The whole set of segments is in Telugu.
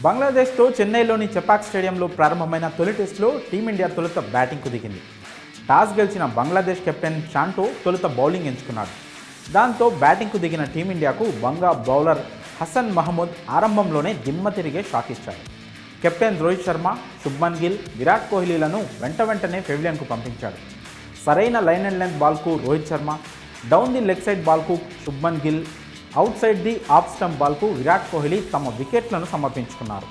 బంగ్లాదేశ్తో చెన్నైలోని చెపాక్ స్టేడియంలో ప్రారంభమైన తొలి టెస్టులో టీమిండియా తొలుత బ్యాటింగ్కు దిగింది. టాస్ గెలిచిన బంగ్లాదేశ్ కెప్టెన్ షాంటో తొలుత బౌలింగ్ ఎంచుకున్నాడు. దాంతో బ్యాటింగ్కు దిగిన టీమిండియాకు బంగా బౌలర్ హసన్ మహమూద్ ఆరంభంలోనే దిమ్మ తిరిగే షాక్ ఇచ్చాడు. కెప్టెన్ రోహిత్ శర్మ, శుభ్మన్ గిల్, విరాట్ కోహ్లీలను వెంటనే పెవిలియన్కు పంపించాడు. సరైన లైన్ అండ్ లెంత్ బాల్కు Rohit Sharma, down the leg side బాల్కు Shubman Gill, outside the off stump బాల్కు విరాట్ కోహ్లీ తమ వికెట్లను సమర్పించుకున్నారు.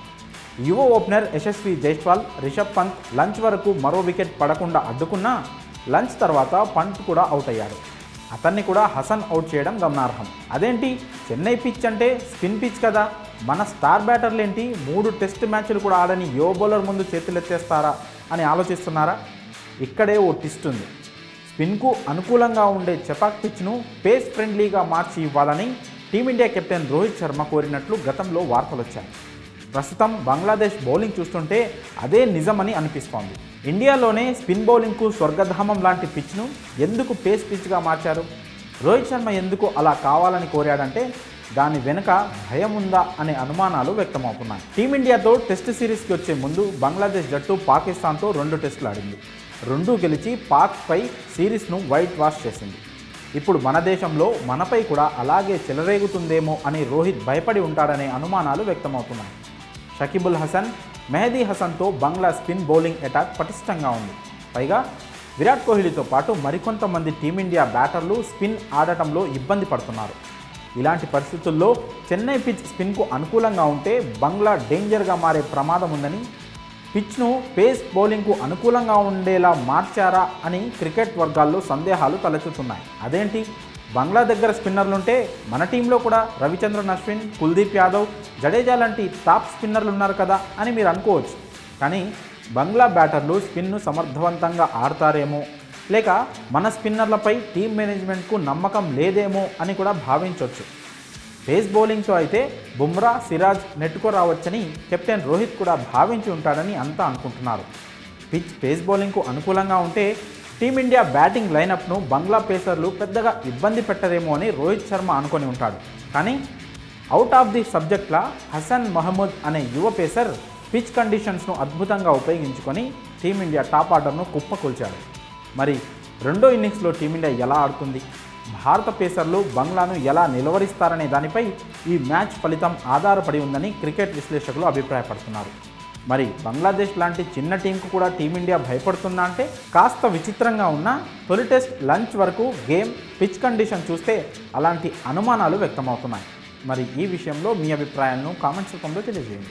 యువ ఓపెనర్ యశస్వి జైస్వాల్, రిషబ్ పంత్ లంచ్ వరకు మరో వికెట్ పడకుండా అడ్డుకున్నా లంచ్ తర్వాత పంత్ కూడా అవుట్ అయ్యాడు. అతన్ని కూడా హసన్ అవుట్ చేయడం గమనార్హం. అదేంటి, చెన్నై పిచ్ అంటే స్పిన్ పిచ్ కదా, మన స్టార్ బ్యాటర్లేంటి 3 టెస్ట్ మ్యాచ్లు కూడా ఆడని యువ బౌలర్ ముందు చేతులెత్తేస్తారా అని ఆలోచిస్తున్నారా? ఇక్కడే ఓ ట్విస్ట్ ఉంది. స్పిన్కు అనుకూలంగా ఉండే చెపాక్ పిచ్ను పేస్ ఫ్రెండ్లీగా మార్చి ఇవ్వాలని టీమిండియా కెప్టెన్ రోహిత్ శర్మ కోరినట్లు గతంలో వార్తలు వచ్చాయి. ప్రస్తుతం బంగ్లాదేశ్ బౌలింగ్ చూస్తుంటే అదే నిజమని అనిపిస్తోంది. ఇండియాలోనే స్పిన్ బౌలింగ్కు స్వర్గధామం లాంటి పిచ్ను ఎందుకు పేస్ పిచ్గా మార్చారు? రోహిత్ శర్మ ఎందుకు అలా కావాలని కోరాడంటే దాని వెనుక భయం ఉందా అనే అనుమానాలు వ్యక్తమవుతున్నాయి. టీమిండియాతో టెస్ట్ సిరీస్కి వచ్చే ముందు బంగ్లాదేశ్ జట్టు పాకిస్తాన్తో 2 టెస్టులు ఆడింది. 2 గెలిచి పాక్పై సిరీస్ను వైట్ వాష్ చేసింది. ఇప్పుడు మన దేశంలో మనపై కూడా అలాగే చెలరేగుతుందేమో అని రోహిత్ భయపడి ఉంటాడనే అనుమానాలు వ్యక్తమవుతున్నాయి. షకీబుల్ హసన్, మెహదీ హసన్తో బంగ్లా స్పిన్ బౌలింగ్ అటాక్ పటిష్టంగా ఉంది. పైగా విరాట్ కోహ్లీతో పాటు మరికొంతమంది టీమిండియా బ్యాటర్లు స్పిన్ ఆడటంలో ఇబ్బంది పడుతున్నారు. ఇలాంటి పరిస్థితుల్లో చెన్నై పిచ్ స్పిన్కు అనుకూలంగా ఉంటే బంగ్లా డేంజర్గా మారే ప్రమాదం ఉందని, పిచ్ను పేస్ బౌలింగ్కు అనుకూలంగా ఉండేలా మార్చారా అని క్రికెట్ వర్గాల్లో సందేహాలు తలెత్తుతున్నాయి. అదేంటి, బంగ్లా దగ్గర స్పిన్నర్లుంటే మన టీంలో కూడా రవిచంద్రన్ అశ్విన్, కుల్దీప్ యాదవ్, జడేజా లాంటి టాప్ స్పిన్నర్లు ఉన్నారు కదా అని మీరు అనుకోవచ్చు. కానీ బంగ్లా బ్యాటర్లు స్పిన్ను సమర్థవంతంగా ఆడతారేమో, లేక మన స్పిన్నర్లపై టీం మేనేజ్మెంట్కు నమ్మకం లేదేమో అని కూడా భావించవచ్చు. పేస్ బౌలింగ్తో అయితే బుమ్రా, సిరాజ్ నెట్టుకు రావచ్చని కెప్టెన్ రోహిత్ కూడా భావించి ఉంటాడని అంతా అనుకుంటున్నారు. పిచ్ పేస్ బౌలింగ్కు అనుకూలంగా ఉంటే టీమిండియా బ్యాటింగ్ లైనప్ను బంగ్లా పేసర్లు పెద్దగా ఇబ్బంది పెట్టరేమో అని రోహిత్ శర్మ అనుకొని ఉంటాడు. కానీ అవుట్ ఆఫ్ ది సబ్జెక్ట్లా హసన్ మహమూద్ అనే యువ పేసర్ పిచ్ కండిషన్స్ను అద్భుతంగా ఉపయోగించుకొని టీమిండియా టాప్ ఆర్డర్ను కుప్పకూల్చాడు. మరి రెండో ఇన్నింగ్స్లో టీమిండియా ఎలా ఆడుతుంది, భారత పేసర్లు బంగ్లాను ఎలా నిలవరిస్తారనే దానిపై ఈ మ్యాచ్ ఫలితం ఆధారపడి ఉందని క్రికెట్ విశ్లేషకులు అభిప్రాయపడుతున్నారు. మరి బంగ్లాదేశ్ లాంటి చిన్న టీంకు కూడా టీమిండియా భయపడుతుందా అంటే కాస్త విచిత్రంగా ఉన్న తొలి టెస్ట్ లంచ్ వరకు గేమ్, పిచ్ కండిషన్ చూస్తే అలాంటి అనుమానాలు వ్యక్తమవుతున్నాయి. మరి ఈ విషయంలో మీ అభిప్రాయాలను కామెంట్స్ రూపంలో తెలియజేయండి.